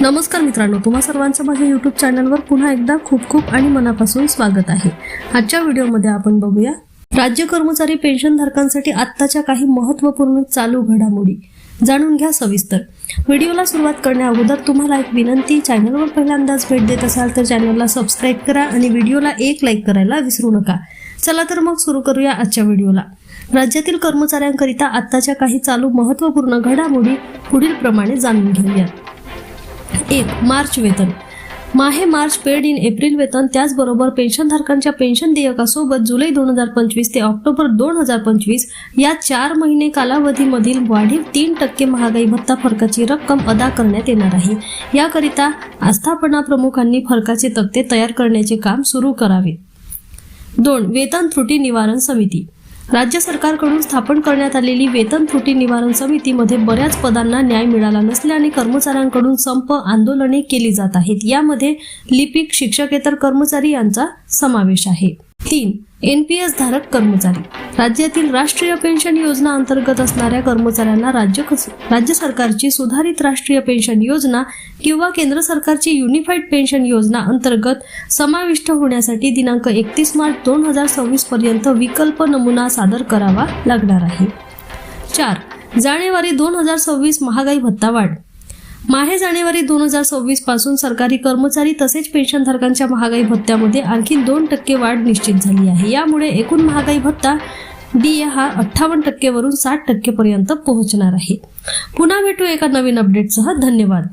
नमस्कार मित्रांनो, तुम्हा सर्वांचं माझ्या YouTube चॅनलवर पुन्हा एकदा खूप खूप आणि मनापासून स्वागत आहे। आजच्या व्हिडिओमध्ये आपण बघूया राज्य कर्मचारी पेन्शनधारकांसाठी आत्ताच्या काही महत्त्वपूर्ण चालू घडामोडी जाणून घ्या सविस्तर। व्हिडिओला सुरुवात करण्या अगोदर तुम्हाला एक विनंती, चॅनलवर पहिल्यांदाच भेट देत असाल तर चॅनलला सबस्क्राइब करा आणि व्हिडिओला एक लाईक करायला विसरू नका। चला तर मग सुरू करूया आजच्या व्हिडिओला। राज्यातील कर्मचाऱ्यांकरिता आत्ताच्या काही चालू महत्त्वपूर्ण घडामोडी पुढील प्रमाणे जाणून घेऊया। 1. मार्च वेतन। माहे मार्च पेड इन एप्रिल वेतन, त्याचबरोबर पेन्शनधारकांच्या पेन्शन देयकासोबत जुलै 2025 ते ऑक्टोबर 2025 या 4 महिने कालावधीमधील वाढीव 3% महागाई भत्ता फरकाची रक्कम अदा करण्यात येणार आहे। याकरिता आस्थापना प्रमुखांनी फरकाचे तक्ते तयार करण्याचे काम सुरू करावे। 2. वेतन त्रुटी निवारण समिती। राज्य सरकारकडून स्थापन करण्यात आलेली वेतन त्रुटी निवारण समितीमध्ये बऱ्याच पदांना न्याय मिळाला नसल्याने कर्मचाऱ्यांकडून संप आंदोलने केली जात आहेत। यामध्ये लिपिक, शिक्षकेतर कर्मचारी यांचा समावेश आहे। 3. NPS धारक कर्मचारी। राज्यातील राष्ट्रीय पेन्शन योजना अंतर्गत असणाऱ्या कर्मचाऱ्यांना राज्य सरकारची सुधारित राष्ट्रीय पेन्शन योजना किंवा केंद्र सरकारची युनिफाईड पेन्शन योजना अंतर्गत समाविष्ट होण्यासाठी दिनांक 31 मार्च 2026 पर्यंत विकल्प नमुना सादर करावा लागणार आहे। 4. जानेवारी 2026 महागाई भत्ता वाढ। माहे जानेवारी 2026 पासून सरकारी कर्मचारी तसेच पेन्शनधारकांच्या महागाई भत्त्यामध्ये आणखी 2% वाढ निश्चित झाली आहे। यामुळे एकूण महागाई भत्ता DA हा 58% वरून 60% पर्यंत पोहोचणार आहे। पुन्हा भेटू एका नवीन अपडेटसह। धन्यवाद।